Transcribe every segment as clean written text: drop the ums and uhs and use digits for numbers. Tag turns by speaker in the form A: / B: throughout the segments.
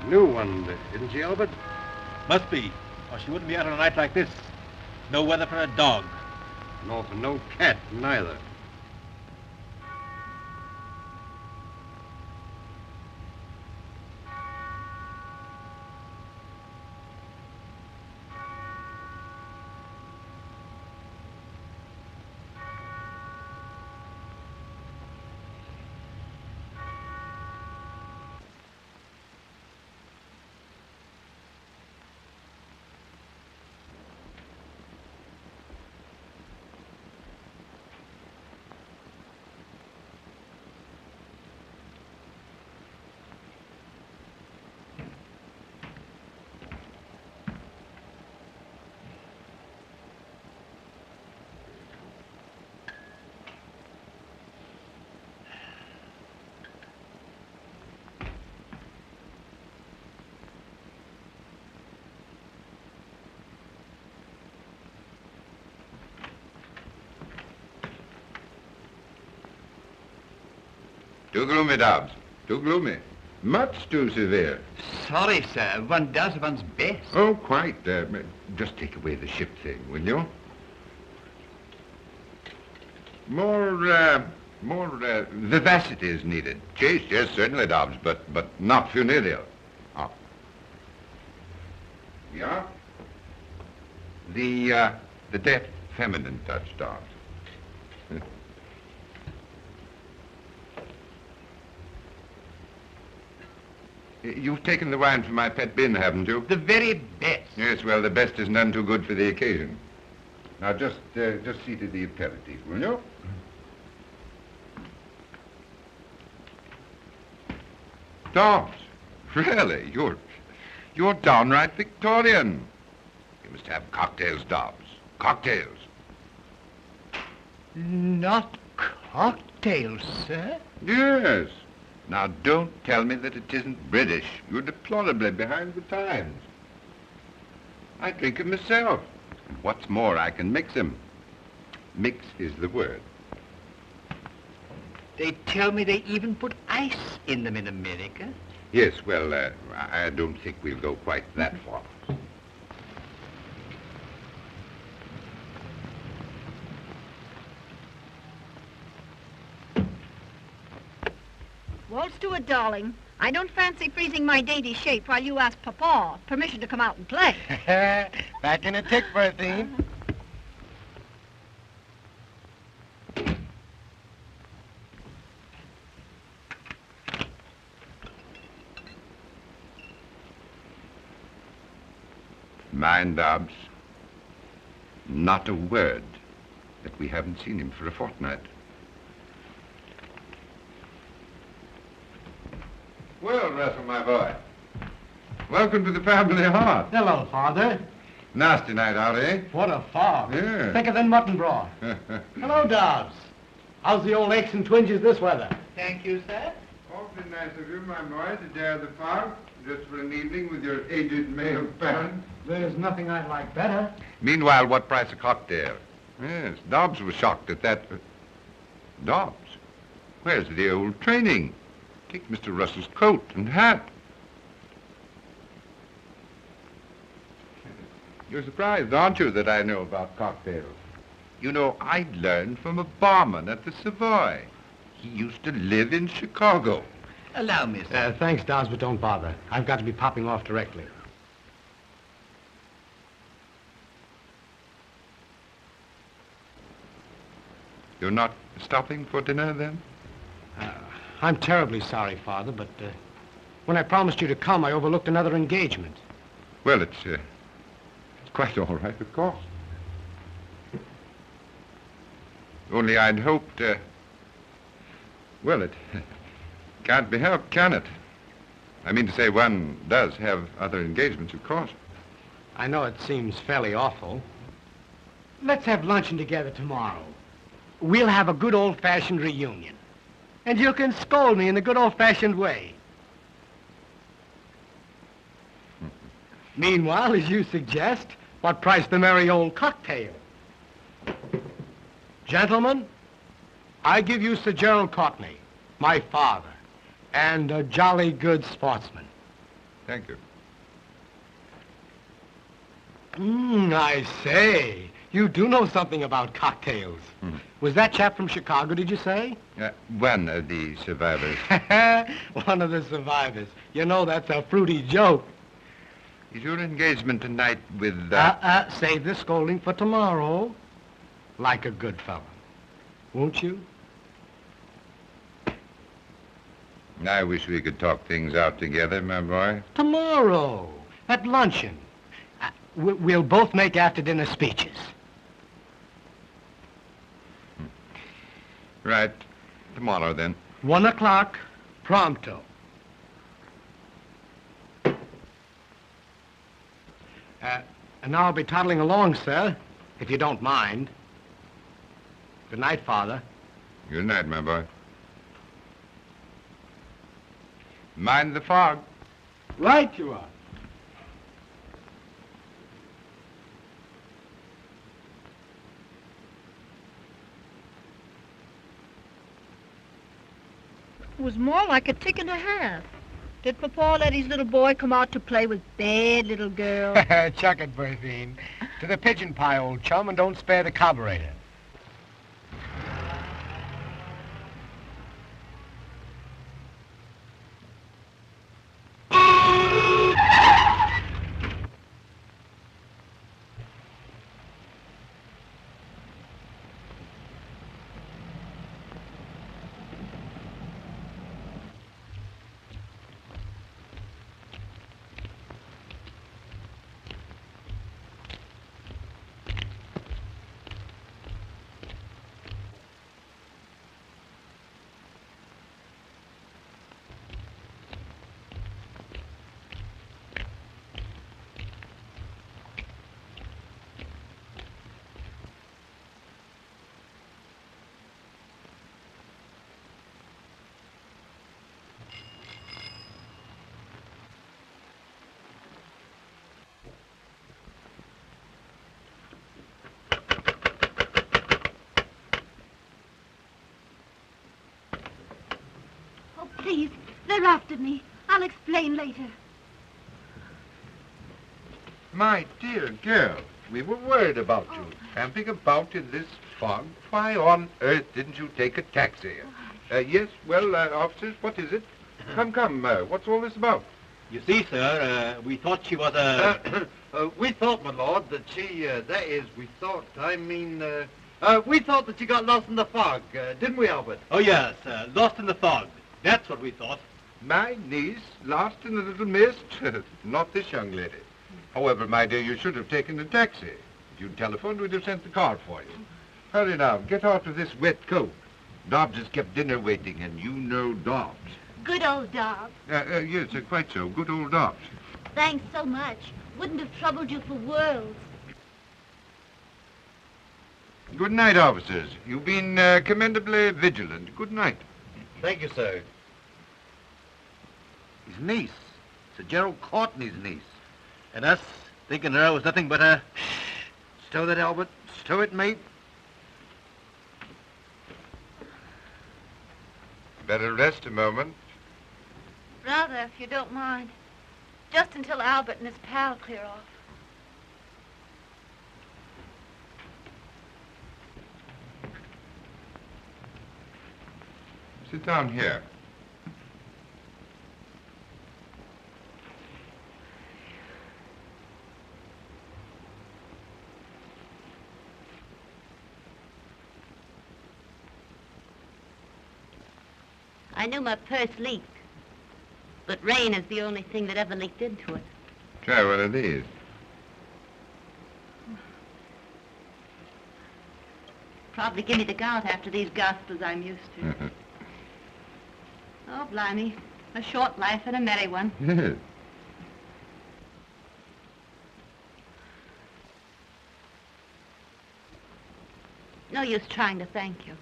A: New one, isn't she, Gilbert?
B: Must be, or she wouldn't be out on a night like this. No weather for a dog.
A: Nor for no cat, neither.
C: Too gloomy, Dobbs. Too gloomy. Much too severe.
D: Sorry, sir. One does one's best.
C: Oh, quite. Just take away the ship thing, will you? More vivacity is needed. Chase, yes, certainly, Dobbs, but not funereal. Oh. Yeah? The deft, feminine touch, Dobbs. You've taken the wine from my pet bin, haven't you?
D: The very best.
C: Yes, well, the best is none too good for the occasion. Now, just see to the aperitif, will you? Dobbs, really, you're downright Victorian. You must have cocktails, Dobbs. Cocktails.
D: Not cocktails, sir?
C: Yes. Now, don't tell me that it isn't British. You're deplorably behind the times. I drink 'em myself. And what's more, I can mix 'em. Mix is the word.
D: They tell me they even put ice in them in America.
C: Yes, well, I don't think we'll go quite that far.
E: Walt Stewart, darling, I don't fancy freezing my dainty shape while you ask Papa permission to come out and play.
F: Back in a tick, Berthine.
C: Mind, Dobbs, not a word that we haven't seen him for a fortnight. Well, Russell, my boy, welcome to the family hearth.
F: Hello, Father.
C: Nasty night out, eh?
F: What a fog.
C: Yeah.
F: Thicker than mutton broth. Hello, Dobbs. How's the old aches and twinges this weather?
D: Thank you, sir.
C: Awfully nice of you, my boy, to dare the fog, just for an evening with your aged male parent.
F: There's nothing I'd like better.
C: Meanwhile, what price a cocktail? Yes, Dobbs was shocked at that. Dobbs, where's the old training? Take Mr. Russell's coat and hat. You're surprised, aren't you, that I know about cocktails? You know, I learned from a barman at the Savoy. He used to live in Chicago.
D: Allow me, sir.
F: Thanks, Dobbs, but don't bother. I've got to be popping off directly.
C: You're not stopping for dinner, then?
F: I'm terribly sorry, Father, but when I promised you to come, I overlooked another engagement.
C: Well, it's quite all right, of course. Only I'd hoped, well, it can't be helped, can it? I mean to say, one does have other engagements, of course.
F: I know it seems fairly awful. Let's have luncheon together tomorrow. We'll have a good old-fashioned reunion. And you can scold me in a good old-fashioned way. Meanwhile, as you suggest, what price the merry old cocktail? Gentlemen, I give you Sir Gerald Courtney, my father, and a jolly good sportsman.
C: Thank you.
F: I say. You do know something about cocktails. Was that chap from Chicago, did you say?
C: One of the survivors.
F: One of the survivors. You know, that's a fruity joke.
C: Is your engagement tonight with...
F: Save the scolding for tomorrow. Like a good fellow. Won't you?
C: I wish we could talk things out together, my boy.
F: Tomorrow. At luncheon. We'll both make after-dinner speeches.
C: Right. Tomorrow, then.
F: 1 o'clock, pronto. And I'll be toddling along, sir, if you don't mind. Good night, Father.
C: Good night, my boy. Mind the fog.
F: Right you are.
E: It was more like a tick and a half. Did Papa let his little boy come out to play with bad little girls?
F: Chuck it, Berthine. To the pigeon pie, old chum, and don't spare the carburetor.
E: Please, they're after me. I'll explain later.
C: My dear girl, we were worried about you. Tramping about in this fog. Why on earth didn't you take a taxi? Yes, well, officers, what is it? Come, what's all this about?
B: You see, sir, we thought she was a...
A: We thought, my lord, that she, we thought that she got lost in the fog, didn't we, Albert?
B: Oh, yes, lost in the fog. That's what we thought.
C: My niece, lost in the little mist? Not this young lady. However, my dear, you should have taken a taxi. If you'd telephoned, we'd have sent the car for you. Hurry now, get out of this wet coat. Dobbs has kept dinner waiting, and you know Dobbs.
G: Good old Dobbs.
C: Yes, quite so. Good old Dobbs.
G: Thanks so much. Wouldn't have troubled you for worlds.
C: Good night, officers. You've been commendably vigilant. Good night.
A: Thank you, sir. His niece. Sir Gerald Courtney's niece.
B: And us thinking Darrow was nothing but a...
A: Stow that, Albert. Stow it, mate.
C: Better rest a moment.
G: Rather, if you don't mind. Just until Albert and his pal clear off.
C: Sit down here.
G: I knew my purse leaked, but rain is the only thing that ever leaked into it.
C: Try one of these.
G: Probably give me the gout after these gospels I'm used to. Oh, blimey. A short life and a merry one.
C: Yes.
G: No use trying to thank you.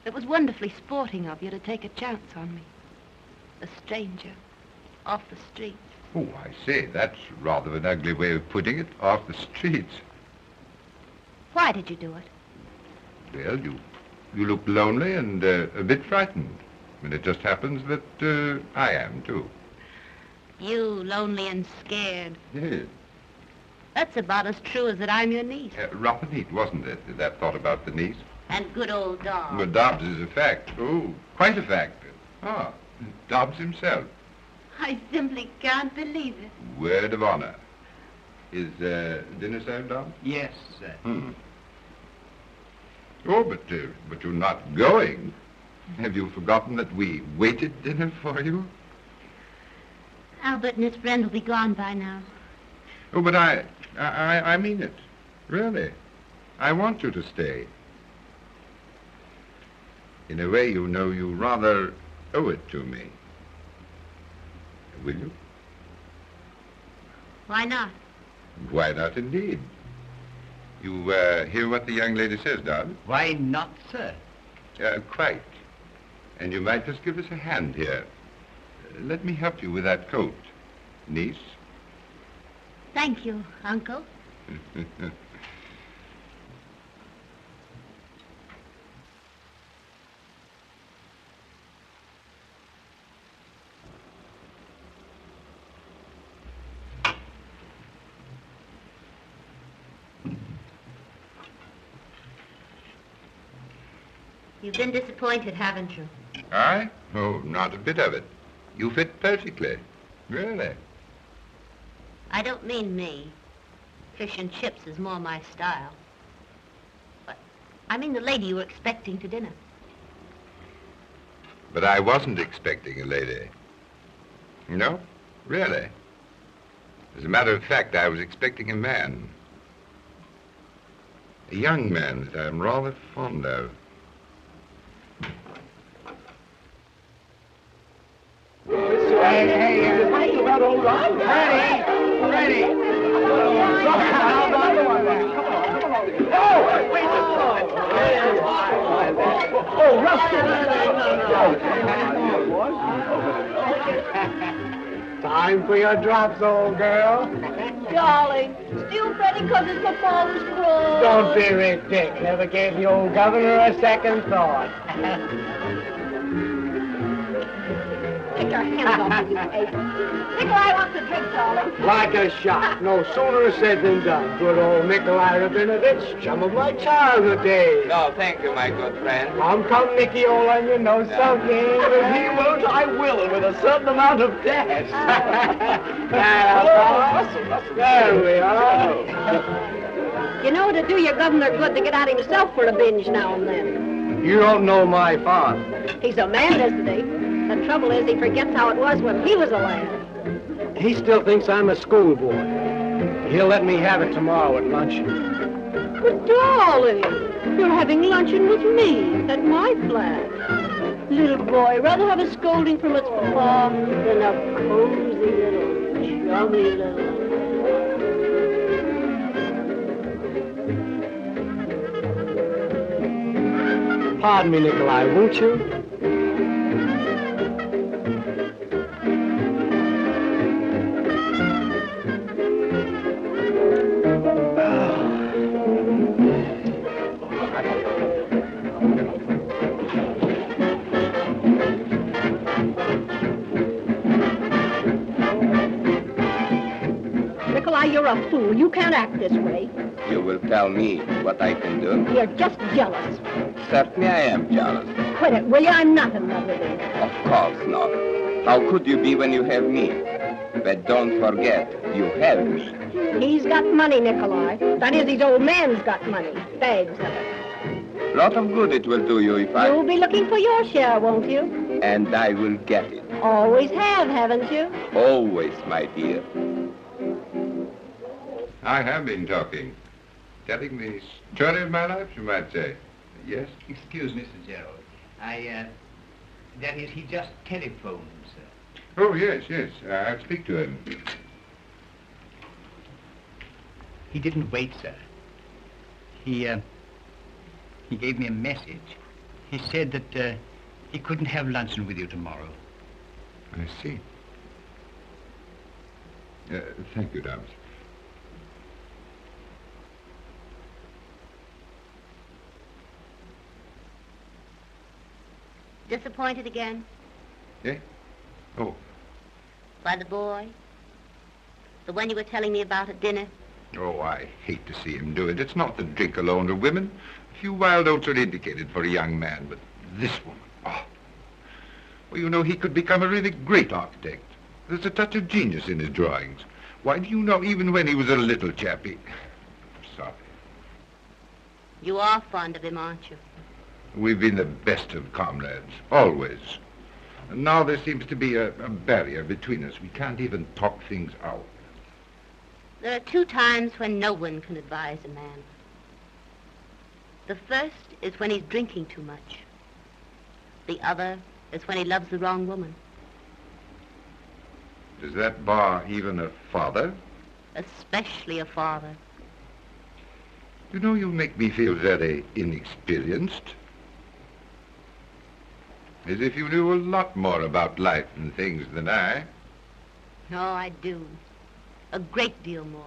G: It was wonderfully sporting of you to take a chance on me. A stranger. Off the streets.
C: Oh, I say, that's rather an ugly way of putting it. Off the streets.
G: Why did you do it?
C: Well, you look lonely and a bit frightened. And it just happens that I am, too.
G: You, lonely and scared.
C: Yes.
G: That's about as true as that I'm your niece.
C: Rough and neat, wasn't it, that thought about the niece?
G: And good old Dobbs.
C: Well, Dobbs is a fact. Oh, quite a fact. Ah, Dobbs himself.
G: I simply can't believe it.
C: Word of honor. Is dinner served, Dobbs?
D: Yes, sir.
C: Oh, but you're not going. Have you forgotten that we waited dinner for you?
G: Albert and his friend will be gone by now.
C: Oh, but I mean it. Really. I want you to stay. In a way, you know, you rather owe it to me. Will you?
G: Why not?
C: Why not, indeed? You hear what the young lady says, Dodd?
D: Why not, sir?
C: Quite. And you might just give us a hand here. Let me help you with that coat, niece.
G: Thank you, Uncle. You've been disappointed, haven't you?
C: I? Oh, not a bit of it. You fit perfectly. Really.
G: I don't mean me. Fish and chips is more my style. But I mean the lady you were expecting to dinner.
C: But I wasn't expecting a lady. No? Really. As a matter of fact, I was expecting a man. A young man that I'm rather fond of.
F: Hey, ready. How about the one there? Come on. Oh, wait Oh, Rusty. Time for your drops, old girl.
E: Darling, still betting because it's my father's cross.
F: Don't be ridiculous. Never gave the old governor a second thought.
E: Take your hands off me, you ape. Nikolai wants a drink, darling.
F: Like a shot. No sooner said than done. Good old Nikolai Rabinovich, chum of my childhood days.
H: No, thank you, my good friend.
F: Come, Nicky, old onion, no sulking.
H: If he won't, I will, with a certain amount of dash.
F: There we are.
E: You know, it'd do your governor good to get out himself for a binge now and then.
F: You don't know my father.
E: He's a man, isn't he? The trouble is he forgets how it was when he was a lad.
F: He still thinks I'm a schoolboy. But he'll let me have it tomorrow at luncheon.
E: But darling, you're having luncheon with me at my flat. Little boy, rather have a scolding from its papa than a cozy little, chummy little.
F: Pardon me, Nikolai, won't you?
E: Nikolai, you're a fool. You can't act this way.
H: You will tell me what I can do?
E: You're just jealous.
H: Certainly I am jealous.
E: Quit it, will you? I'm not in love with him.
H: Of course not. How could you be when you have me? But don't forget, you have me.
E: He's got money, Nikolai. That is, his old man's got money. Bags of it.
H: Lot of good it will do you if I...
E: You'll be looking for your share, won't you?
H: And I will get it.
E: Always have, haven't you?
H: Always, my dear.
C: I have been talking. Telling the story of my life, you might say. Yes?
D: Excuse me, Sir Gerald. That is, he just telephoned, sir.
C: Oh, yes. I'll speak to him.
D: He didn't wait, sir. He gave me a message. He said that he couldn't have luncheon with you tomorrow.
C: I see. Thank you, Dobbs.
G: Disappointed again?
C: Eh? Oh.
G: By the boy? The one you were telling me about at dinner?
C: Oh, I hate to see him do it. It's not the drink alone or women. A few wild oats are indicated for a young man, but this woman, oh. Well, you know, he could become a really great architect. There's a touch of genius in his drawings. Why, do you know, even when he was a little chappie... Sorry.
G: You are fond of him, aren't you?
C: We've been the best of comrades, always. And now there seems to be a barrier between us. We can't even talk things out.
G: There are 2 times when no one can advise a man. The first is when he's drinking too much. The other is when he loves the wrong woman.
C: Does that bar even a father?
G: Especially a father.
C: You know, you make me feel very inexperienced. As if you knew a lot more about life and things than I.
G: No, I do. A great deal more.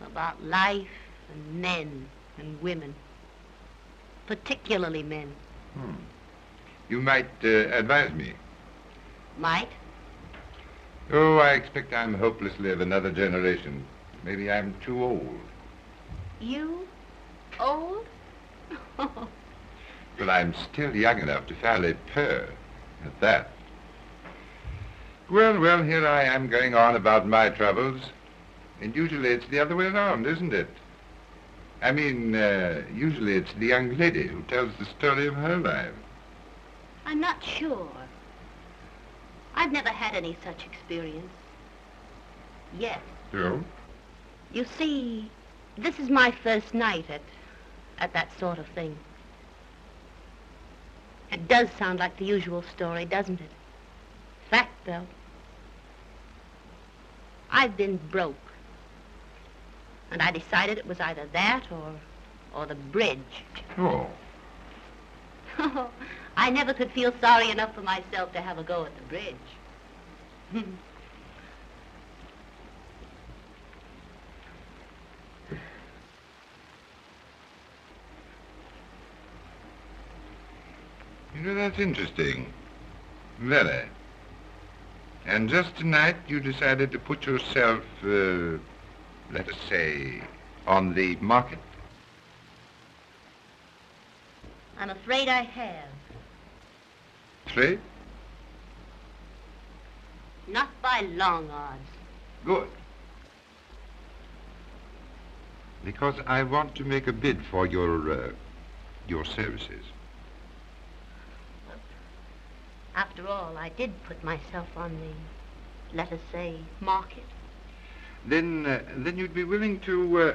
G: About life and men and women. Particularly men.
C: You might advise me.
G: Might?
C: Oh, I expect I'm hopelessly of another generation. Maybe I'm too old.
G: You? Old?
C: But I'm still young enough to fairly purr at that. Well, here I am going on about my troubles. And usually it's the other way around, isn't it? I mean, usually it's the young lady who tells the story of her life.
G: I'm not sure. I've never had any such experience. Yet.
C: So?
G: You see, this is my first night at that sort of thing. It does sound like the usual story, doesn't it? Fact, though. I've been broke. And I decided it was either that or the bridge.
C: Oh.
G: I never could feel sorry enough for myself to have a go at the bridge.
C: You know, that's interesting. Very. And just tonight you decided to put yourself, let us say, on the market?
G: I'm afraid I have.
C: Trade?
G: Not by long odds.
C: Good. Because I want to make a bid for your services.
G: After all, I did put myself on the, let us say, market.
C: Then you'd be willing to,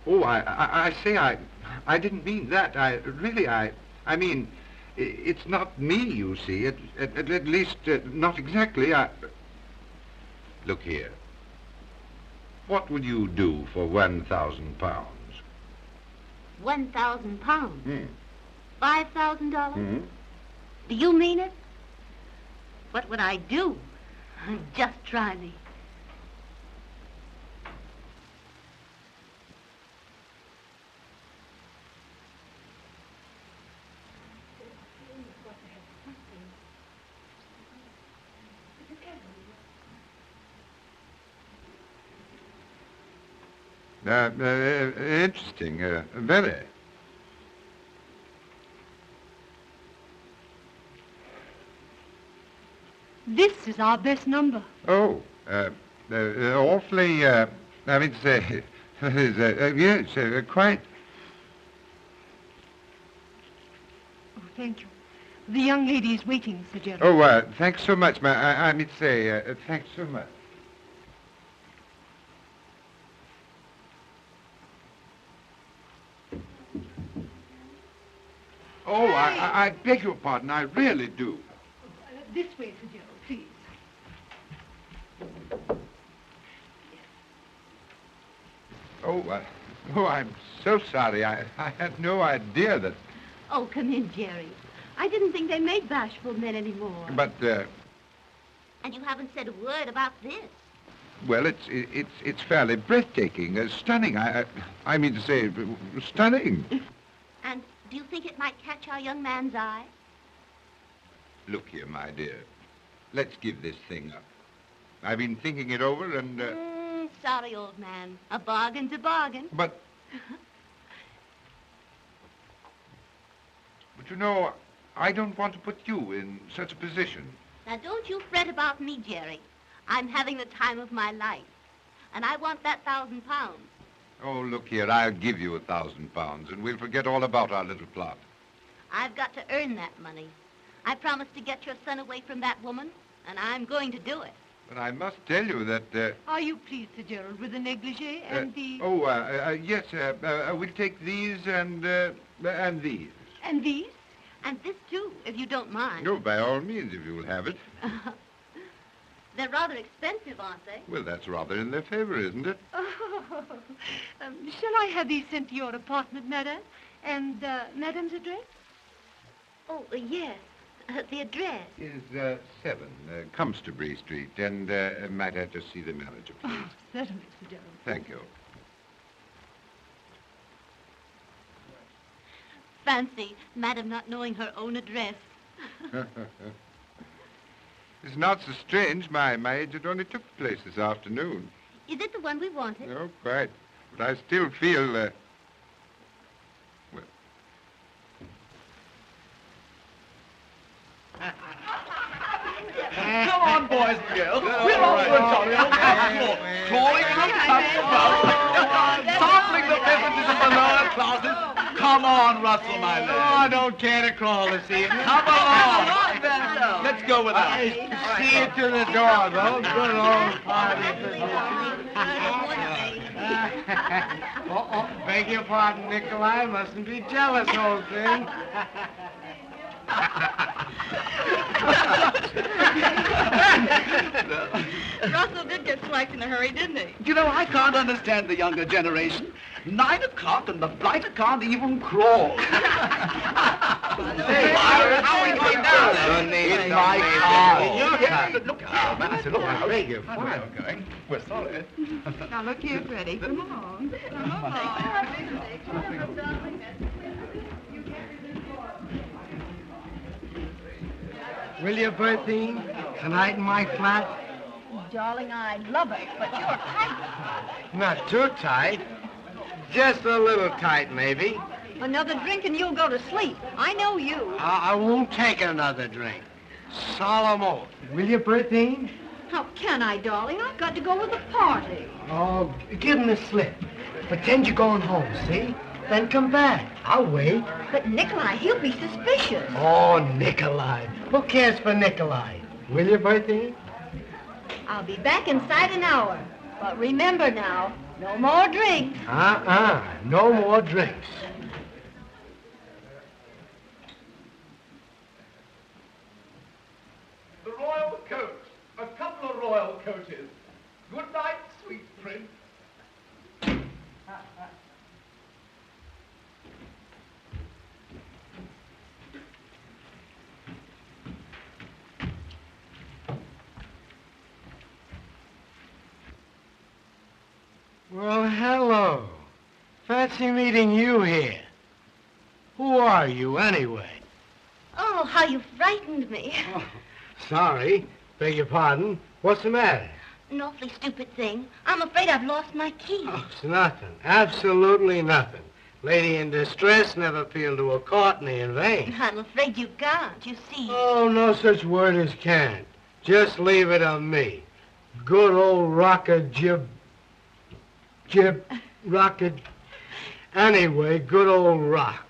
C: Oh, I say, I didn't mean that. I mean, it's not me, you see. At least, not exactly. Look here. What would you do for 1,000 pounds?
G: 1,000 pounds? $5,000? Do you mean it? What would I do? Just try me.
C: Interesting, very.
E: This is our best number.
C: Oh, awfully, I mean to say, yes, quite.
E: Oh, thank you. The young lady is waiting, Sir Gerald.
C: Oh, thanks so much, I mean to say, thanks so much. Oh, I beg your pardon, I really do.
E: This way, Sir Gerald, please.
C: Oh, I'm so sorry. I had no idea that...
G: Oh, come in, Jerry. I didn't think they made bashful men anymore.
C: But,
G: And you haven't said a word about this.
C: well, it's fairly breathtaking, stunning. I mean to say, stunning.
G: And do you think it might catch our young man's eye?
C: Look here, my dear. let's give this thing up. I've been thinking it over and...
G: Sorry, old man. A bargain's a bargain.
C: But you know, I don't want to put you in such a position.
G: Now, don't you fret about me, Jerry. I'm having the time of my life. And I want that £1,000.
C: Oh, look here, I'll give you £1,000 and we'll forget all about our little plot.
G: I've got to earn that money. I promised to get your son away from that woman, and I'm going to do it.
C: But I must tell you that...
E: Are you pleased, Sir Gerald, with the negligee and the...
C: yes, we'll take these and these.
E: And these?
G: And this, too, if you don't mind.
C: No, by all means, if you'll have it.
G: They're rather expensive, aren't they?
C: Well, that's rather in their favor, isn't it?
E: Shall I have these sent to your apartment, madame? And madame's address?
G: Oh, yes. The address.
C: Is 7 Compson Street, and might I just see the manager, please?
E: Oh, certainly, Sir Gerald.
C: Thank you.
G: Fancy, madam not knowing her own address.
C: It's not so strange. My agent only took the place this afternoon.
G: Is it the one we wanted?
C: No, quite. But I still feel, well...
B: Come on, boys and girls. We're off for a jolly old festival. Crawling from top to bottom. Sampling the beverages of the lower classes. Come on, Russell, my lad.
F: Oh, I don't care to crawl this evening.
B: Come along. Let's go with us.
F: See you to the door, though. Good old party. Beg your pardon, Nikolai. Mustn't be jealous, old thing.
E: Russell did get swiped in a hurry, didn't he?
B: You know, I can't understand the younger generation. 9 o'clock and the blighter can't even crawl.
C: How are we going down there?
B: In my car.
C: Look, I said, look, I beg your pardon.
B: We're going. We're sorry.
E: Now, look here, Freddie. Come on. Come on.
F: Will you, Bertine? Tonight in my flat?
E: Darling, I'd love it, but you're tight.
F: Not too tight. Just a little tight, maybe.
E: Another drink and you'll go to sleep. I know you.
F: I won't take another drink. Solemn oath. Will you, Bertine?
E: How can I, darling? I've got to go to the party.
F: Oh, give him the slip. Pretend you're going home, see? Then come back. I'll wait.
E: But Nikolai, he'll be suspicious.
F: Oh, Nikolai. Who cares for Nikolai? Will you, Bertine?
E: I'll be back inside an hour. But remember now, no more drinks.
F: No more drinks.
B: The royal coat. A couple of royal coaches. Good night, sweet prince.
F: Well, hello. Fancy meeting you here. Who are you, anyway?
G: Oh, how you frightened me.
F: Oh, sorry. Beg your pardon. What's the matter?
G: An awfully stupid thing. I'm afraid I've lost my key.
F: Oh, it's nothing. Absolutely nothing. Lady in distress never appealed to a courtney in vain.
G: I'm afraid you can't, you see.
F: Oh, no such word as can't. Just leave it on me. Good old rocker rocket. Anyway, good old rock.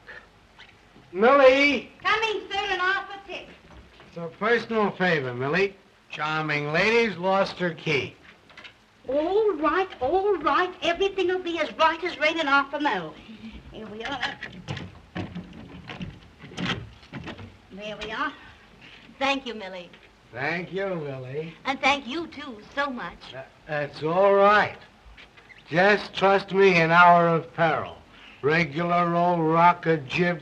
F: Millie!
G: Coming, sir, and off a tip.
F: It's a personal favor, Millie. Charming lady's lost her key.
G: All right, all right. Everything will be as right as raining off a mill. Here we are. There we are. Thank you, Millie.
F: Thank you, Millie.
G: And thank you, too, so much.
F: That's all right. Just trust me in hour of peril. Regular old rocker jib.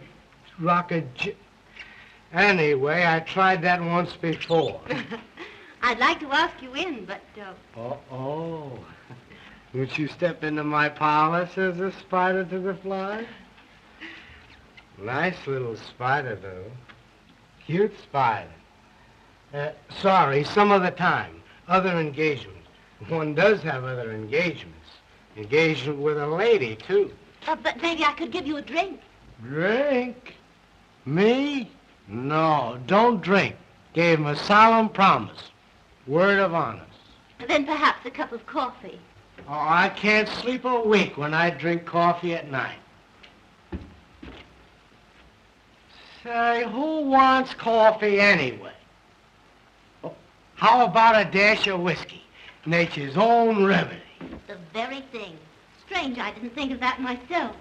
F: Anyway, I tried that once before.
G: I'd like to ask you in, but...
F: Oh. Would you step into my parlor, says the spider to the fly? Nice little spider, though. Cute spider. Sorry, some other time. Other engagements. One does have other engagements. Engagement with a lady, too.
G: But maybe I could give you a drink.
F: Drink? Me? No, don't drink. Gave him a solemn promise. Word of honor.
G: Then perhaps a cup of coffee.
F: Oh, I can't sleep a wink when I drink coffee at night. Say, who wants coffee anyway? How about a dash of whiskey? Nature's own remedy.
G: The very thing. Strange I didn't think of that myself.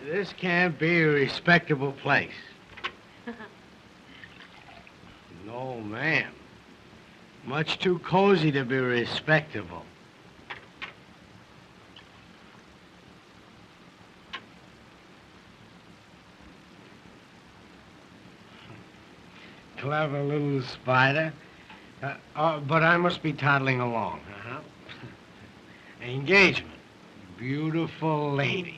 F: This can't be a respectable place. No, ma'am. Much too cozy to be respectable. Clever little spider. But I must be toddling along. Engagement. Beautiful lady.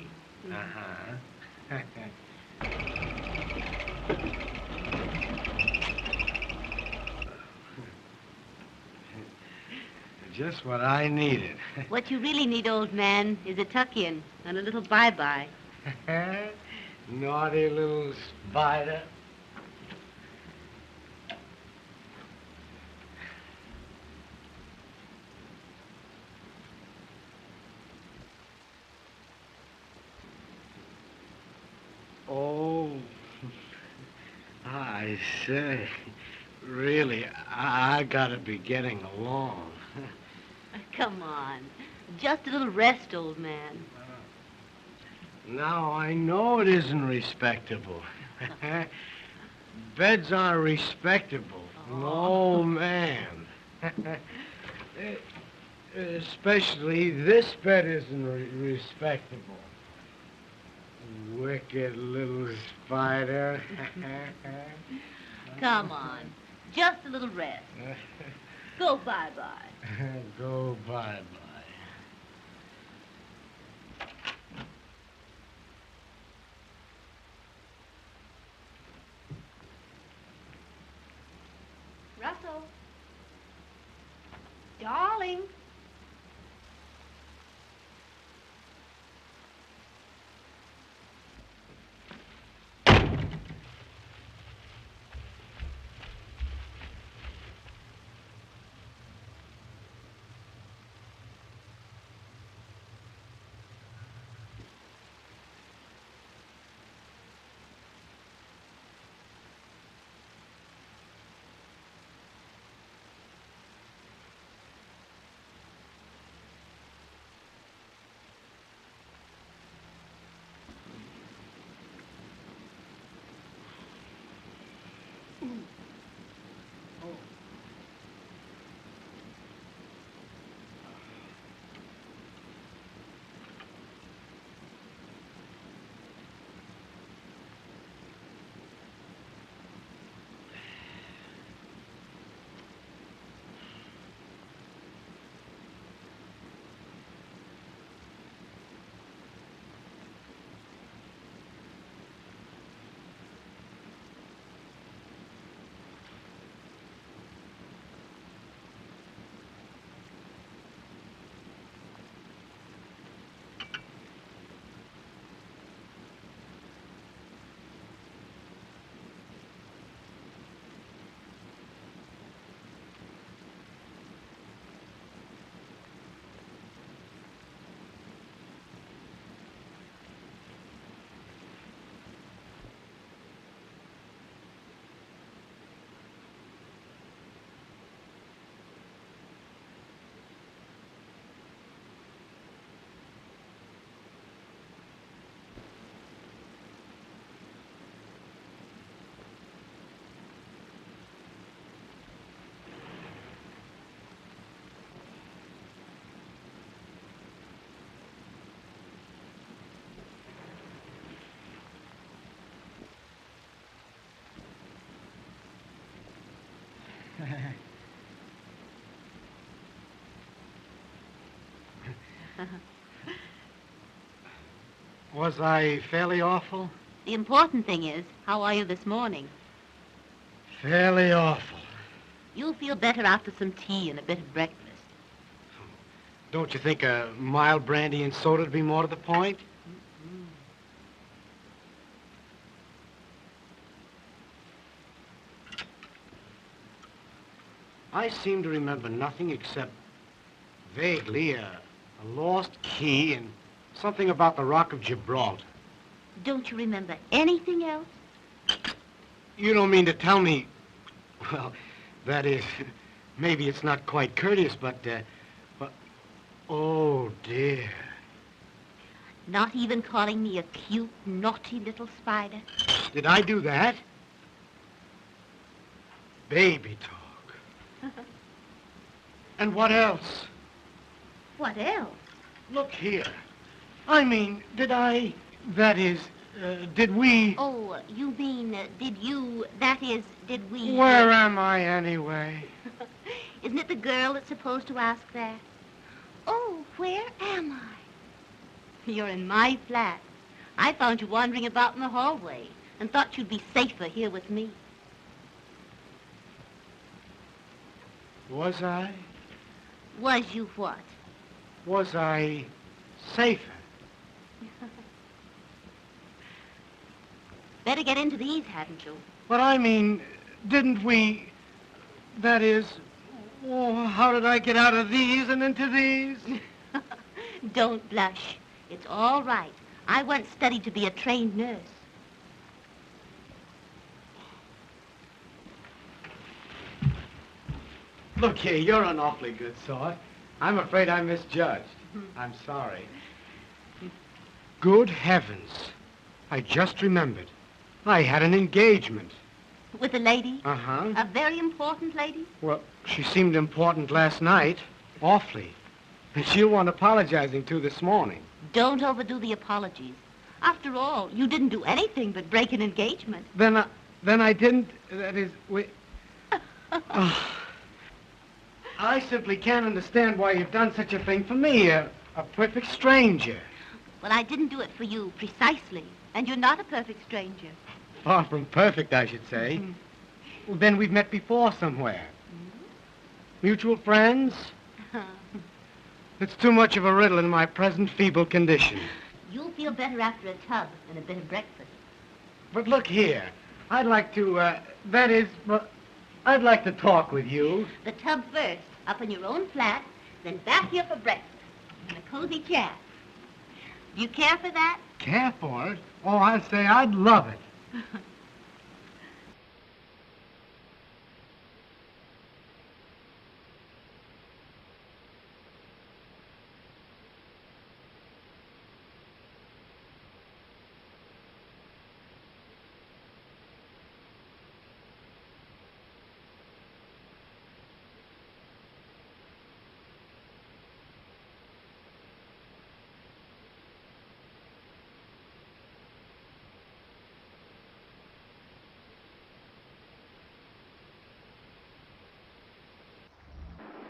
F: Just what I needed.
G: What you really need, old man, is a tuck-in and a little bye-bye.
F: Naughty little spider. Oh, I say, really, I gotta be getting along.
G: Come on. Just a little rest, old man.
F: Now, I know it isn't respectable. Beds aren't respectable. No, man. Especially this bed isn't respectable. Wicked little spider.
G: Come on. Just a little rest. Go bye-bye.
F: Go bye-bye.
G: Russell. Darling.
F: Was I fairly awful?
G: The important thing is, how are you this morning?
F: Fairly awful.
G: You'll feel better after some tea and a bit of breakfast.
F: Don't you think a mild brandy and soda would be more to the point? I seem to remember nothing except vaguely a lost key and something about the Rock of Gibraltar.
G: Don't you remember anything else?
F: You don't mean to tell me... Well, that is... Maybe it's not quite courteous, but... Oh, dear.
G: Not even calling me a cute, naughty little spider?
F: Did I do that? Baby talk. And what else?
G: What else?
F: Look here. I mean, did I... That is, did we...
G: Oh, you mean, did you... That is, did we...
F: Where am I, anyway?
G: Isn't it the girl that's supposed to ask that? Oh, where am I? You're in my flat. I found you wandering about in the hallway and thought you'd be safer here with me.
F: Was I?
G: Was you what?
F: Was I safer?
G: Better get into these, hadn't you?
F: But I mean, didn't we... That is... Oh, how did I get out of these and into these?
G: Don't blush. It's all right. I once studied to be a trained nurse.
F: Look here, you're an awfully good sort. I'm afraid I misjudged. I'm sorry. Good heavens. I just remembered. I had an engagement.
G: With a lady?
F: Uh-huh.
G: A very important lady?
F: Well, she seemed important last night. Awfully. And she'll want apologizing to this morning.
G: Don't overdo the apologies. After all, you didn't do anything but break an engagement.
F: Then I didn't... That is... Oh. I simply can't understand why you've done such a thing for me, a perfect stranger.
G: Well, I didn't do it for you, precisely. And you're not a perfect stranger.
F: Far from perfect, I should say.
G: Mm-hmm.
F: Well, then we've met before somewhere. Mm-hmm. Mutual friends? It's too much of a riddle in my present feeble condition.
G: You'll feel better after a tub and a bit of breakfast.
F: But look here. I'd like to, I'd like to talk with you.
G: The tub first, up in your own flat, then back here for breakfast. And a cozy chat. Do you care for that?
F: Care for it? Oh, I'd say I'd love it.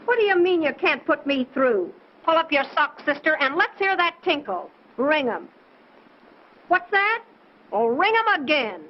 E: What do you mean you can't put me through? Pull up your socks, sister, and let's hear that tinkle. Ring 'em. What's that? Oh, ring 'em again.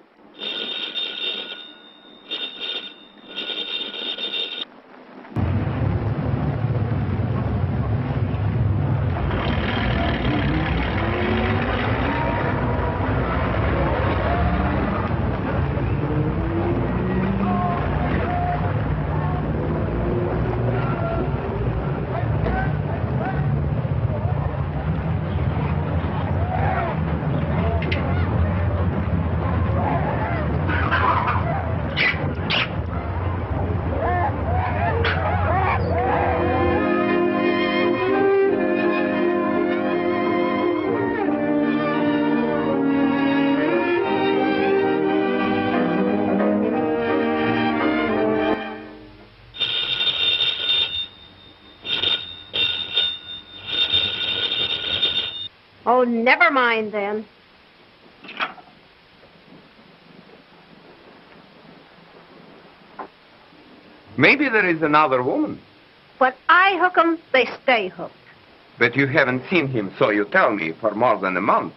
E: Oh, never mind then.
H: Maybe there is another woman.
E: When I hook 'em, they stay hooked.
H: But you haven't seen him, so you tell me, for more than a month.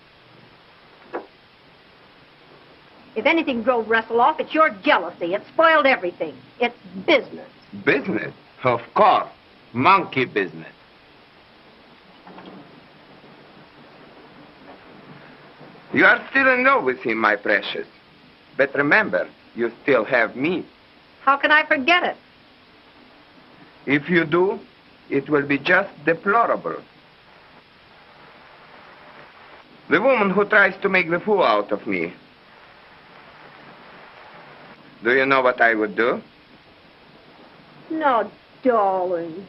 E: If anything drove Russell off, it's your jealousy. It spoiled everything. It's business.
H: Business? Of course. Monkey business. You are still in love with him, my precious. But remember, you still have me.
E: How can I forget it?
H: If you do, it will be just deplorable. The woman who tries to make the fool out of me. Do you know what I would do?
E: No, darling.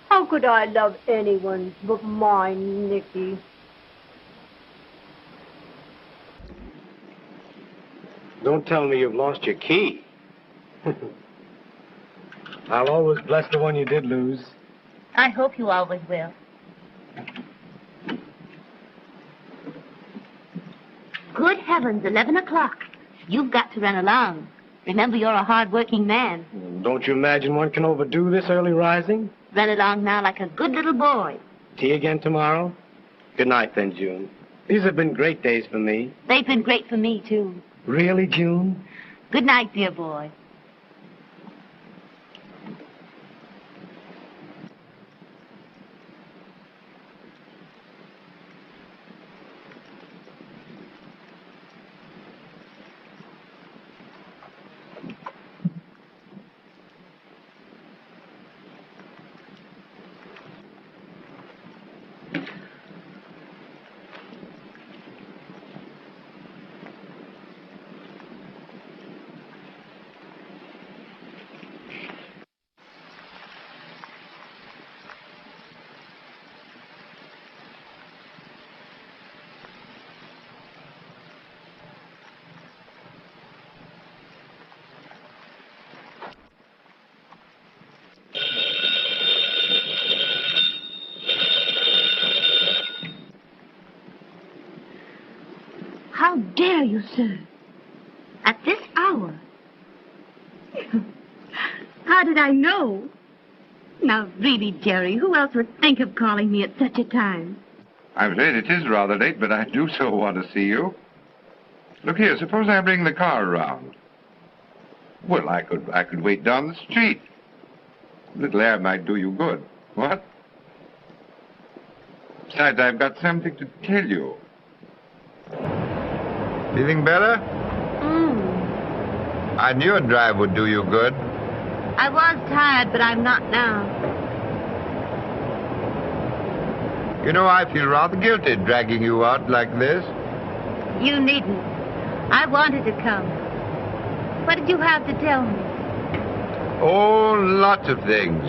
E: How could I love anyone but my Nicky?
F: Don't tell me you've lost your key. I'll always bless the one you did lose.
G: I hope you always will. Good heavens, 11 o'clock. You've got to run along. Remember, you're a hard-working man.
F: Don't you imagine one can overdo this early rising?
G: Run along now like a good little boy.
F: Tea again tomorrow? Good night, then, June. These have been great days for me.
G: They've been great for me, too.
F: Really, June?
G: Good night, dear boy. How dare you, sir? At this hour? How did I know? Now, really, Jerry, who else would think of calling me at such a time?
C: I'm afraid it is rather late, but I do so want to see you. Look here, suppose I bring the car around. Well, I could wait down the street. A little air might do you good. What? Besides, I've got something to tell you. Feeling better? I knew a drive would do you good.
G: I was tired, but I'm not now.
C: You know, I feel rather guilty dragging you out like this.
G: You needn't. I wanted to come. What did you have to tell me?
C: Oh, lots of things.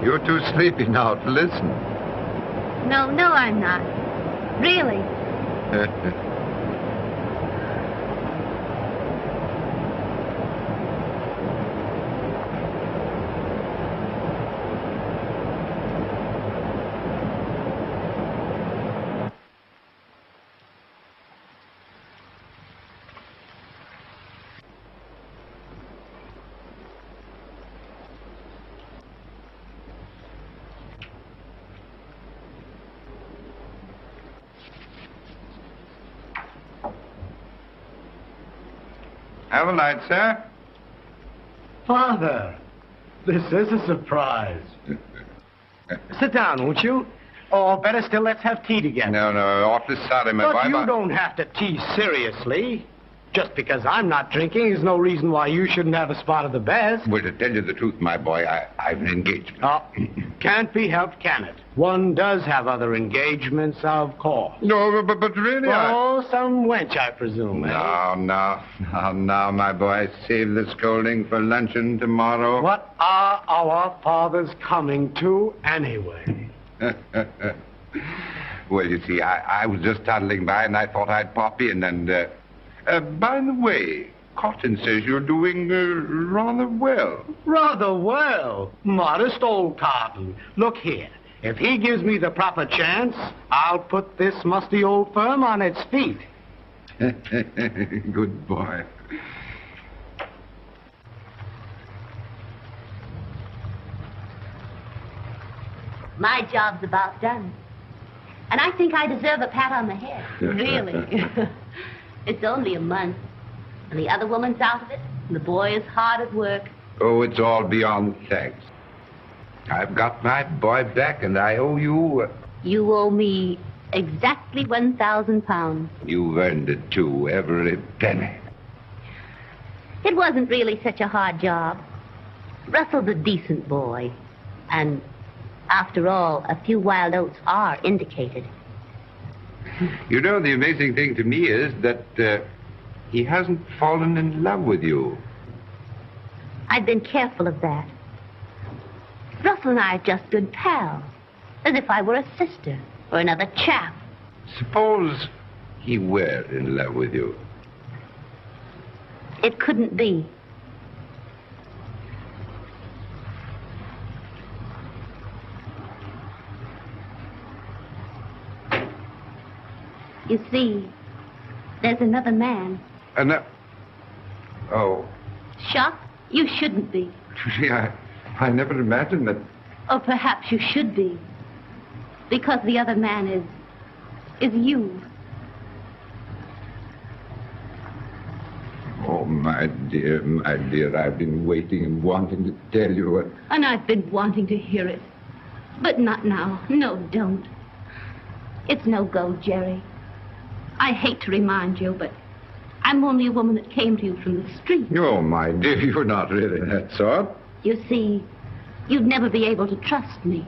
C: You're too sleepy now to listen.
G: No, I'm not. Really.
C: Have a light, sir.
F: Father, this is a surprise. Sit down, won't you? Or better still, let's have tea together.
C: No, awfully sorry, my boy.
F: But you don't have to tease seriously. Just because I'm not drinking is no reason why you shouldn't have a spot of the best.
C: Well, to tell you the truth, my boy, I've an engagement.
F: Oh, can't be helped, can it? One does have other engagements, of course.
C: No, but really,
F: Oh, some wench, I presume, eh?
C: No, my boy. Save the scolding for luncheon tomorrow.
F: What are our fathers coming to, anyway?
C: Well, you see, I was just toddling by, and I thought I'd pop in, and, by the way, Cotton says you're doing, rather well.
F: Rather well. Modest old Cotton. Look here. If he gives me the proper chance, I'll put this musty old firm on its feet.
C: Good boy.
G: My job's about done. And I think I deserve a pat on the head. Really. It's only a month. And the other woman's out of it, and the boy is hard at work.
C: Oh, it's all beyond thanks. I've got my boy back, and I owe you...
G: You owe me exactly 1,000 pounds.
C: You've earned it, too, every penny.
G: It wasn't really such a hard job. Russell's a decent boy. And after all, a few wild oats are indicated.
C: You know, the amazing thing to me is that he hasn't fallen in love with you.
G: I've been careful of that. Russell and I are just good pals, as if I were a sister or another chap.
C: Suppose he were in love with you.
G: It couldn't be. You see, there's another man.
C: Oh.
G: Shocked? You shouldn't be.
C: I never imagined that.
G: Or perhaps you should be. Because the other man is you.
C: Oh, my dear, I've been waiting and wanting to tell you what...
G: And I've been wanting to hear it. But not now. No, don't. It's no go, Jerry. I hate to remind you, but I'm only a woman that came to you from the street.
C: Oh, my dear, you're not really that sort.
G: You see, you'd never be able to trust me.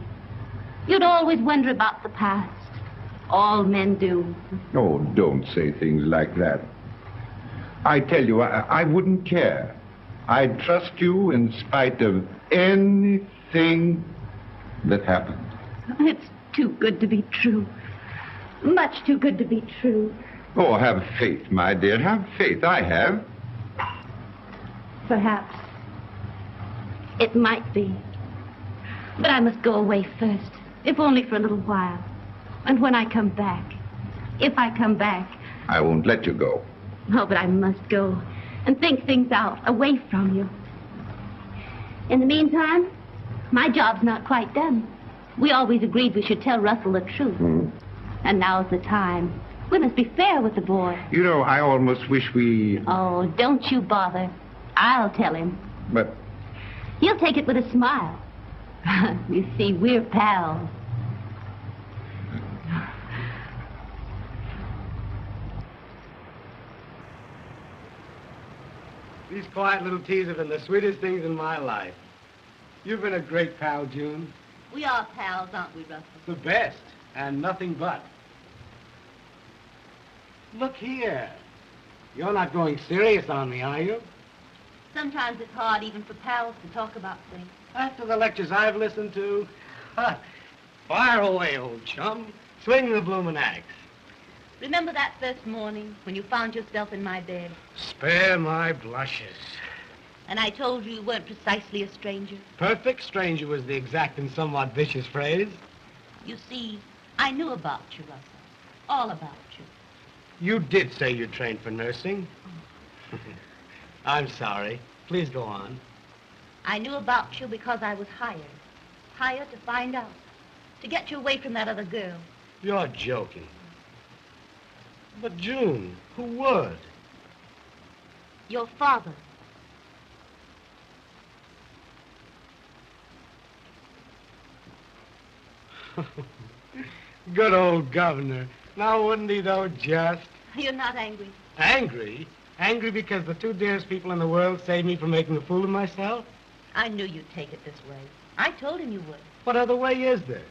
G: You'd always wonder about the past. All men do.
C: Oh, don't say things like that. I tell you, I wouldn't care. I'd trust you in spite of anything that happened.
G: It's too good to be true. Much too good to be true.
C: Oh, have faith, my dear. Have faith. I have.
G: Perhaps. It might be. But I must go away first, if only for a little while. And when I come back, if I come back...
C: I won't let you go.
G: Oh, but I must go and think things out, away from you. In the meantime, my job's not quite done. We always agreed we should tell Russell the truth. And now's the time. We must be fair with the boy.
C: You know, I almost wish we...
G: Oh, don't you bother. I'll tell him.
C: But...
G: He'll take it with a smile. You see, we're pals.
F: These quiet little teas have been the sweetest things in my life. You've been a great pal, June.
G: We are pals, aren't we, Russell?
F: The best, and nothing but. Look here. You're not going serious on me, are you?
G: Sometimes it's hard even for pals to talk about things.
F: After the lectures I've listened to, fire away, old chum. Swing the bloomin' axe.
G: Remember that first morning when you found yourself in my bed?
F: Spare my blushes.
G: And I told you weren't precisely a stranger?
F: Perfect stranger was the exact and somewhat vicious phrase.
G: You see, I knew about you, Russell. All about you.
F: You did say you trained for nursing. I'm sorry. Please go on.
G: I knew about you because I was hired. Hired to find out. To get you away from that other girl.
F: You're joking. But, June, who would?
G: Your father.
F: Good old governor. Now, wouldn't he, though, just?
G: You're not angry.
F: Angry? Angry because the two dearest people in the world saved me from making a fool of myself?
G: I knew you'd take it this way. I told him you would.
F: What other way is there?